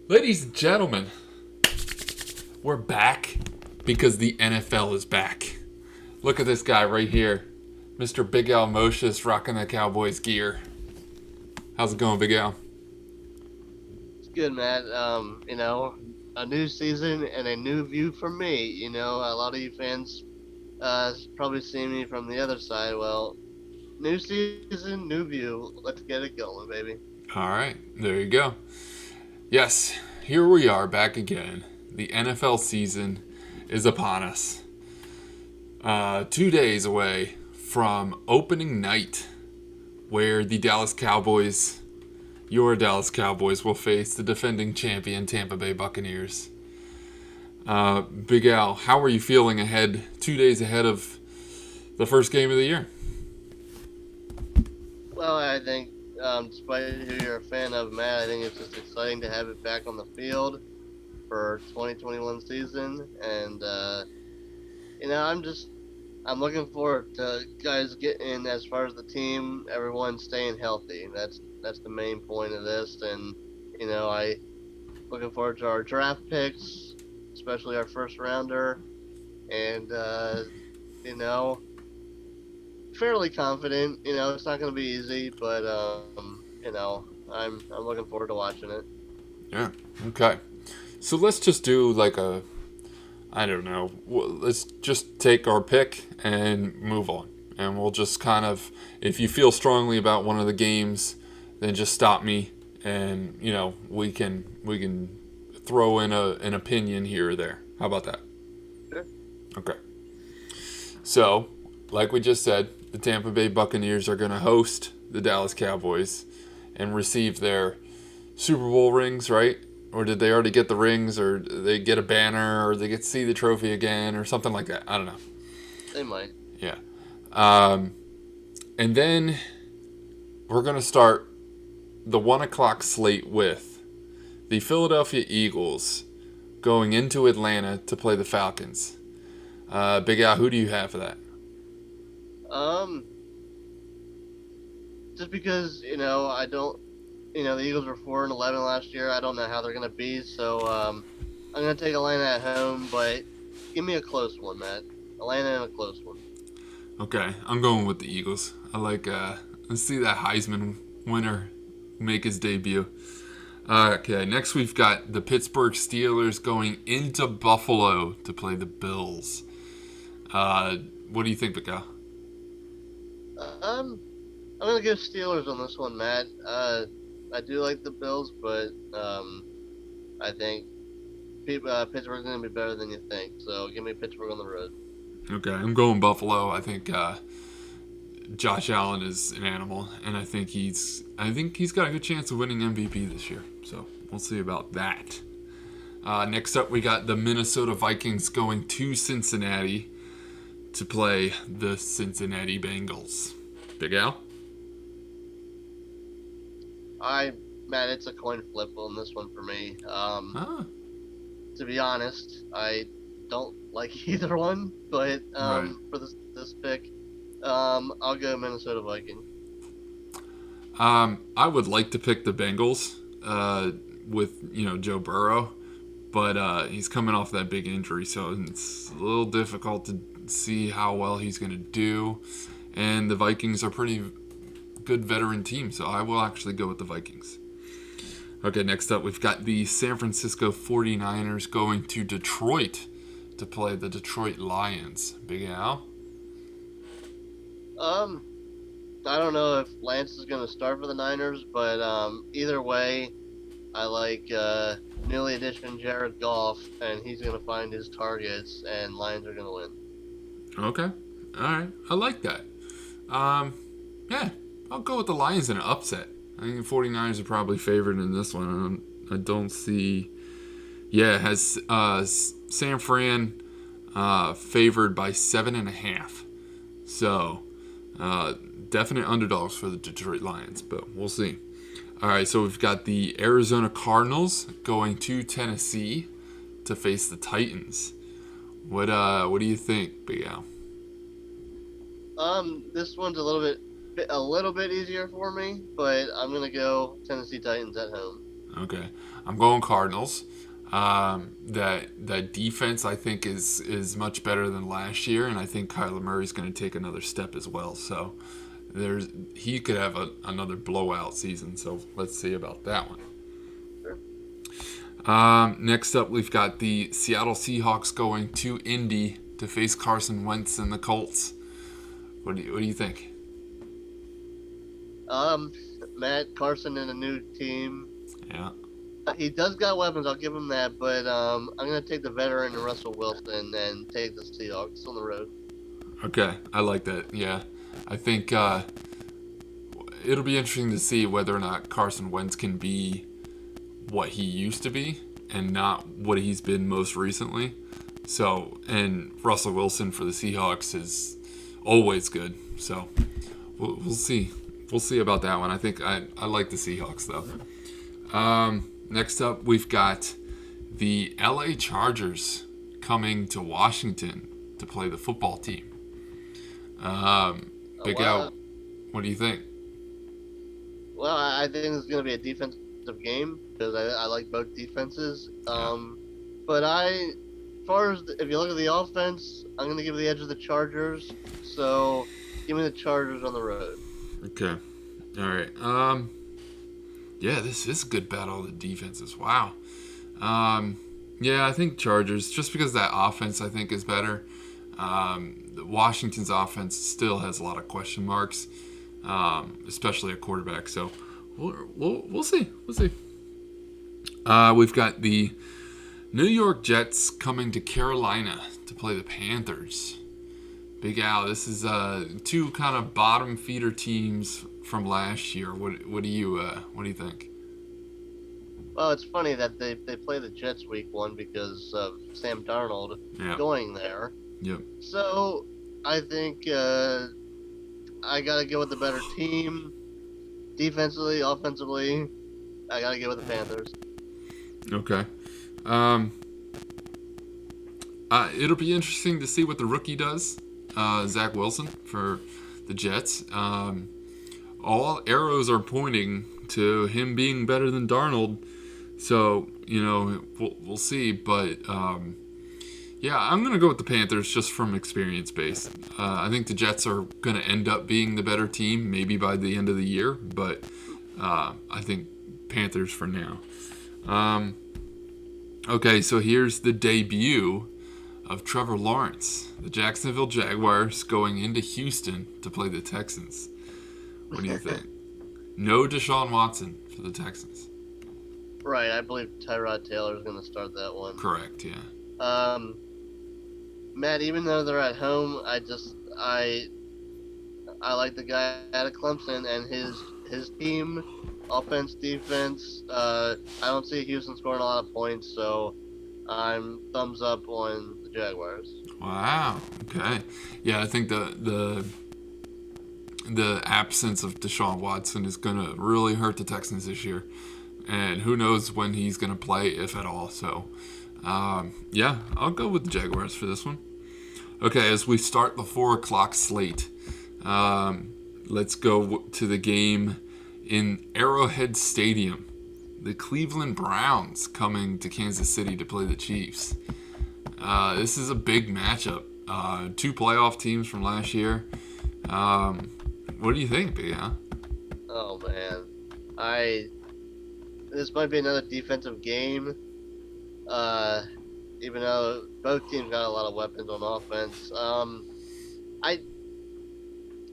Ladies and gentlemen, we're back because the NFL is back. Look at this guy right here, Mr. Big Al Moses rocking the Cowboys gear. How's it going, Big Al? It's good, Matt. A new season and a new view for me. A lot of you fans probably see me from the other side. Well, new season, new view. Let's get it going, baby. All right, there you go. Yes, here we are back again. The NFL season is upon us. 2 days away from opening night, where the Dallas Cowboys, your Dallas Cowboys, will face the defending champion Tampa Bay Buccaneers. Big Al, how are you feeling 2 days ahead of the first game of the year? Well, I think, despite who you're a fan of, Matt, I think it's just exciting to have it back on the field for 2021 season, and I'm looking forward to guys getting as far as the team, everyone staying healthy. That's the main point of this, and I looking forward to our draft picks, especially our first rounder, and you know, fairly confident. It's not going to be easy, but I'm looking forward to watching it. Yeah. Okay. So let's just do like I don't know. Let's just take our pick and move on. And we'll just kind of, if you feel strongly about one of the games, then just stop me, and we can throw in an opinion here or there. How about that? Sure. Okay. So, like we just said, the Tampa Bay Buccaneers are going to host the Dallas Cowboys and receive their Super Bowl rings, right? Or did they already get the rings, or they get a banner, or they get to see the trophy again, or something like that? I don't know. They might. Yeah. Um, and then we're going to start the 1 o'clock slate with the Philadelphia Eagles going into Atlanta to play the Falcons. Big Al, who do you have for that? Um, just because I don't. The Eagles were 4-11 last year. I don't know how they're gonna be, so I'm gonna take Atlanta at home, but give me a close one, Matt. Atlanta in a close one. Okay, I'm going with the Eagles. I like, let's see that Heisman winner make his debut. Okay, next we've got the Pittsburgh Steelers going into Buffalo to play the Bills. What do you think, Big Al? Um, I'm gonna give Steelers on this one, Matt. I do like the Bills, but I think Pittsburgh's gonna be better than you think. So give me Pittsburgh on the road. Okay, I'm going Buffalo. I think Josh Allen is an animal, and I think he's got a good chance of winning MVP this year. So we'll see about that. Next up, we got the Minnesota Vikings going to Cincinnati to play the Cincinnati Bengals. Big Al? I Matt, it's a coin flip on this one for me. Ah, To be honest, I don't like either one, but right. for this pick, I'll go Minnesota Vikings. I would like to pick the Bengals with Joe Burrow, but he's coming off that big injury, so it's a little difficult to see how well he's going to do. And the Vikings are pretty good veteran team, so I will actually go with the Vikings. Okay, next up we've got the San Francisco 49ers going to Detroit to play the Detroit Lions. Big Al? Um, I don't know if Lance is going to start for the Niners, but either way, I like newly addition Jared Goff, and he's going to find his targets, and Lions are going to win. Okay. All right. I like that. Um, yeah, I'll go with the Lions in an upset. I think the 49ers are probably favored in this one. I don't see. Yeah, it has San Fran favored by 7.5. So, uh, definite underdogs for the Detroit Lions, but we'll see. All right, so we've got the Arizona Cardinals going to Tennessee to face the Titans. What do you think, Big Al? This one's a little bit easier for me, but I'm going to go Tennessee Titans at home. Okay, I'm going Cardinals. That defense I think is much better than last year, and I think Kyler Murray's going to take another step as well. So he could have another blowout season. So let's see about that one. Next up, we've got the Seattle Seahawks going to Indy to face Carson Wentz and the Colts. What do you think? Matt Carson in a new team. Yeah. He does got weapons, I'll give him that, but I'm going to take the veteran Russell Wilson and take the Seahawks on the road. Okay, I like that. Yeah. I think it'll be interesting to see whether or not Carson Wentz can be what he used to be and not what he's been most recently. So, and Russell Wilson for the Seahawks is always good. So, we'll see. We'll see about that one. I think I like the Seahawks, though. Next up, we've got the LA Chargers coming to Washington to play the football team. Big Al, what do you think? Well, I think it's going to be a defensive game because I like both defenses. But as far as if you look at the offense, I'm going to give the edge to the Chargers. So give me the Chargers on the road. Okay. All right. Yeah, this is a good battle of the defenses. Wow. Yeah, I think Chargers, just because that offense I think is better. Washington's offense still has a lot of question marks, especially at quarterback. So we'll see. We'll see. We've got the New York Jets coming to Carolina to play the Panthers. Big Al, this is two kind of bottom feeder teams from last year. What do you think? Well, it's funny that they play the Jets week 1 because of Sam Darnold going there. Yep. So I think I gotta go with the better team, defensively, offensively. I gotta go with the Panthers. Okay. It'll be interesting to see what the rookie does, Zach Wilson for the Jets. All arrows are pointing to him being better than Darnold. So, we'll see. But, yeah, I'm going to go with the Panthers just from experience based. I think the Jets are going to end up being the better team maybe by the end of the year. But I think Panthers for now. Okay, so here's the debut of Trevor Lawrence. The Jacksonville Jaguars going into Houston to play the Texans. What do you think? No Deshaun Watson for the Texans. Right, I believe Tyrod Taylor is going to start that one. Correct, yeah. Matt, even though they're at home, I like the guy out of Clemson and his team, offense, defense. I don't see Houston scoring a lot of points, so I'm thumbs up on the Jaguars. Wow. Okay. Yeah, I think the absence of Deshaun Watson is going to really hurt the Texans this year. And who knows when he's going to play, if at all. So, yeah, I'll go with the Jaguars for this one. Okay, as we start the 4 o'clock slate, let's go to the game in Arrowhead Stadium. The Cleveland Browns coming to Kansas City to play the Chiefs. This is a big matchup. 2 playoff teams from last year. What do you think, Big Al? Oh, man. This might be another defensive game. Even though both teams got a lot of weapons on offense.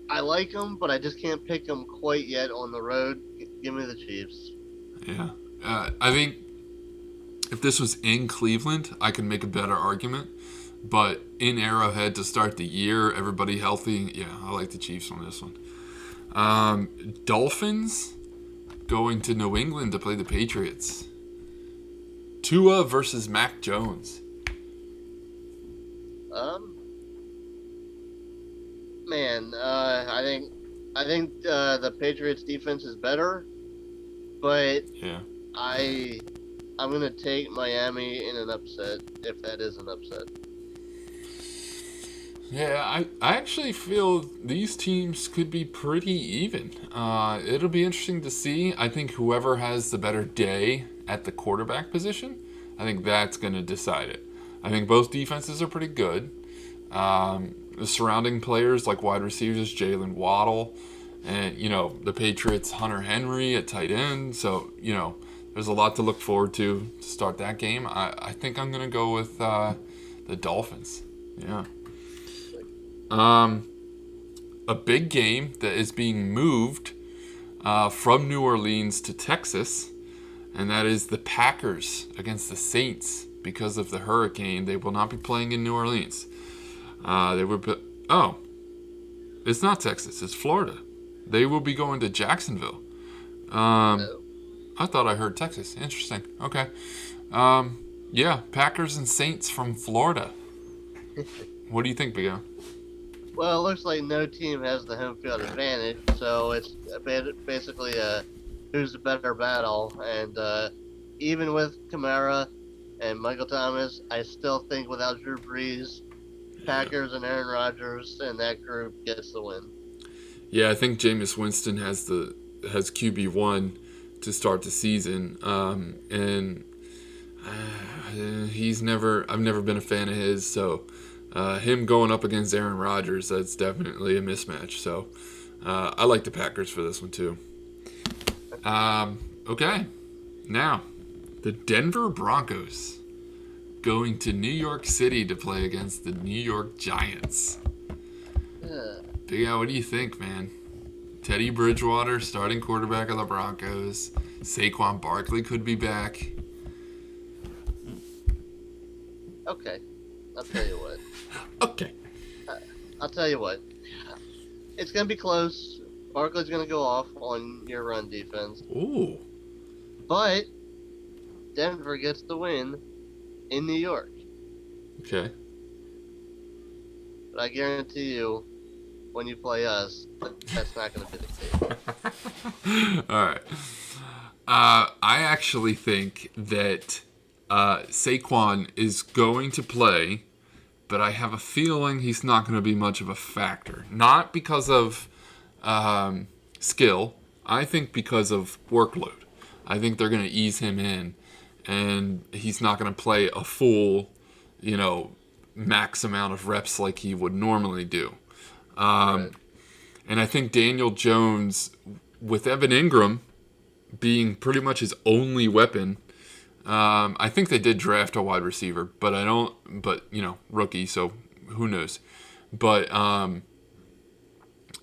I like them, but I just can't pick them quite yet on the road. Give me the Chiefs. Yeah. I think if this was in Cleveland, I could make a better argument. But in Arrowhead to start the year, everybody healthy, yeah, I like the Chiefs on this one. Dolphins going to New England to play the Patriots. Tua versus Mac Jones. I think the Patriots defense is better, but yeah, I'm gonna take Miami in an upset if that is an upset. Yeah, I actually feel these teams could be pretty even. It'll be interesting to see. I think whoever has the better day at the quarterback position, I think that's going to decide it. I think both defenses are pretty good. The surrounding players like wide receivers, Jalen Waddle, and the Patriots, Hunter Henry at tight end. So there's a lot to look forward to start that game. I think I'm going to go with the Dolphins. Yeah. Um, a big game that is being moved from New Orleans to Texas, and that is the Packers against the Saints. Because of the hurricane, they will not be playing in New Orleans. Oh, it's not Texas, it's Florida. They will be going to Jacksonville. No. I thought I heard Texas. Interesting. Okay. Yeah, Packers and Saints from Florida. What do you think, Big O? Well, it looks like no team has the home field advantage, so it's basically a who's the better battle. And even with Kamara and Michael Thomas, I still think without Drew Brees, Packers and Aaron Rodgers and that group gets the win. Yeah, I think Jameis Winston has QB1 to start the season, and I've never been a fan of his, so him going up against Aaron Rodgers, that's definitely a mismatch. So I like the Packers for this one too. Okay, now the Denver Broncos going to New York City to play against the New York Giants. Big Al, what do you think, man? Teddy Bridgewater, starting quarterback of the Broncos. Saquon Barkley could be back. Okay, I'll tell you what. Okay. I'll tell you what. It's gonna be close. Barkley's gonna go off on your run defense, Ooh. but Denver gets the win in New York. Okay. But I guarantee you, when you play us, that's not gonna be the case. All right. I actually think that Saquon is going to play, but I have a feeling he's not going to be much of a factor. Not because of skill. I think because of workload. I think they're going to ease him in, and he's not going to play a full, max amount of reps like he would normally do. Right. And I think Daniel Jones, with Evan Ingram being pretty much his only weapon, I think they did draft a wide receiver, but rookie, so who knows. But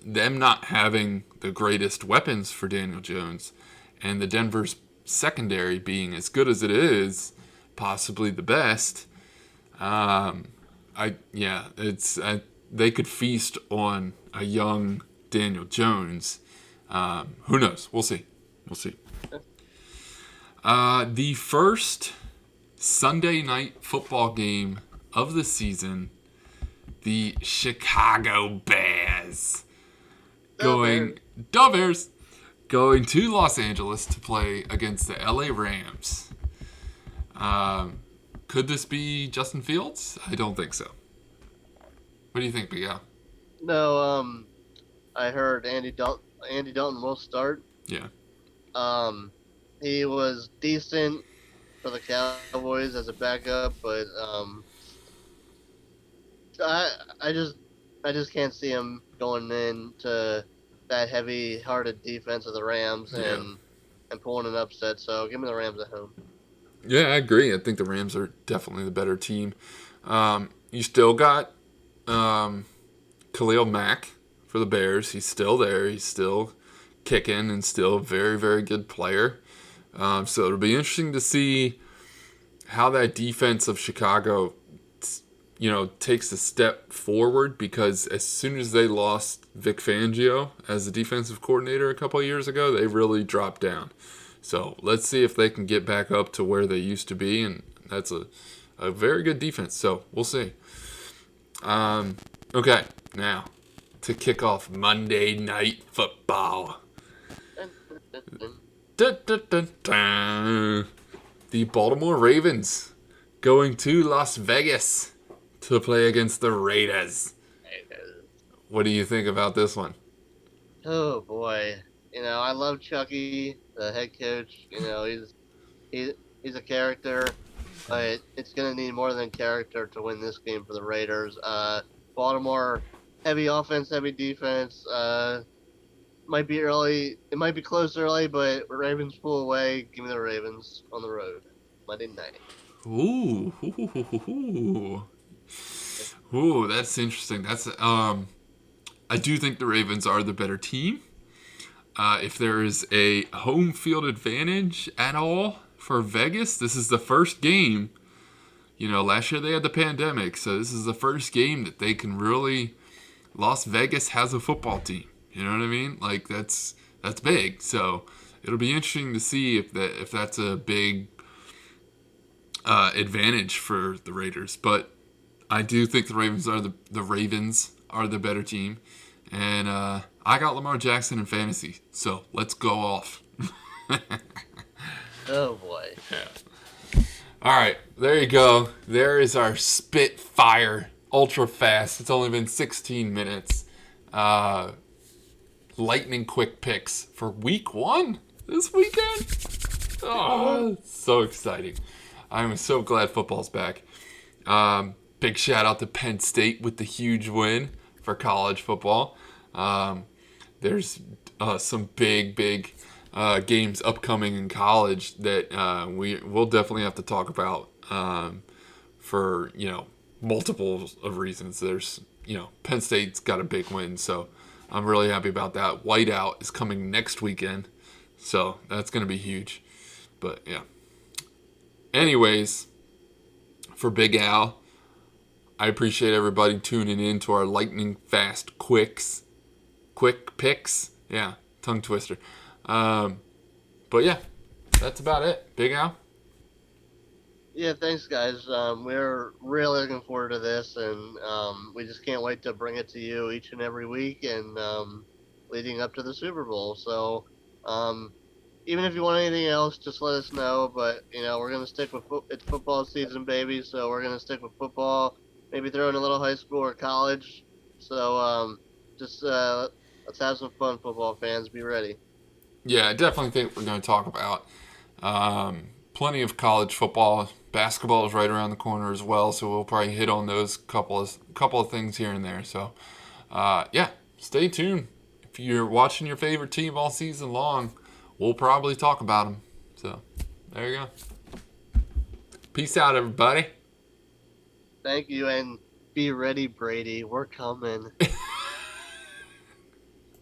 them not having the greatest weapons for Daniel Jones, and the Denver's secondary being as good as it is, possibly the best. They could feast on a young Daniel Jones. Who knows? We'll see. The first Sunday night football game of the season, the Chicago Bears going to Los Angeles to play against the LA Rams. Could this be Justin Fields? I don't think so. What do you think, Big Al? No, I heard Andy Dalton will start. Yeah. He was decent for the Cowboys as a backup, but I just can't see him going into that heavy-hearted defense of the Rams and pulling an upset. So give me the Rams at home. Yeah, I agree. I think the Rams are definitely the better team. You still got Khalil Mack for the Bears. He's still there. He's still kicking and still a very, very good player. So it'll be interesting to see how that defense of Chicago, takes a step forward, because as soon as they lost Vic Fangio as the defensive coordinator a couple of years ago, they really dropped down. So let's see if they can get back up to where they used to be, and that's a very good defense. So we'll see. Okay, now to kick off Monday Night Football. Dun, dun, dun, dun. The Baltimore Ravens going to Las Vegas to play against the Raiders. What do you think about this one? Oh boy, I love Chucky, the head coach. He, he's a character, but it's gonna need more than character to win this game for the Raiders. Baltimore, heavy offense, heavy defense. Might be early. It might be close early, but Ravens pull away. Give me the Ravens on the road Monday night. Ooh, ooh, that's interesting. I do think the Ravens are the better team. If there is a home field advantage at all for Vegas, this is the first game. Last year they had the pandemic, so this is the first game that they can really. Las Vegas has a football team. You know what I mean? Like that's big. So it'll be interesting to see if that's a big advantage for the Raiders. But I do think the Ravens are the better team, and I got Lamar Jackson in fantasy. So let's go off. Oh boy. Yeah. All right, there you go. There is our Spitfire ultra fast. It's only been 16 minutes. Lightning quick picks for week 1 this weekend. Oh, so exciting. I'm so glad football's back. Big shout out to Penn State with the huge win for college football. There's some big games upcoming in college that we'll definitely have to talk about for multiple of reasons. There's Penn State's got a big win, so I'm really happy about that. Whiteout is coming next weekend, so that's going to be huge. But yeah. Anyways, for Big Al, I appreciate everybody tuning in to our lightning fast quick picks. Yeah, tongue twister. But yeah, that's about it. Big Al? Yeah, thanks, guys. We're really looking forward to this, and we just can't wait to bring it to you each and every week, and leading up to the Super Bowl. So, even if you want anything else, just let us know. But we're gonna stick with it's football season, baby. So we're gonna stick with football. Maybe throw in a little high school or college. So just let's have some fun, football fans. Be ready. Yeah, I definitely think we're going to talk about plenty of college football. Basketball is right around the corner as well, so we'll probably hit on those couple of things here and there. So, yeah, stay tuned. If you're watching your favorite team all season long, we'll probably talk about them. So, there you go. Peace out, everybody. Thank you, and be ready, Brady. We're coming.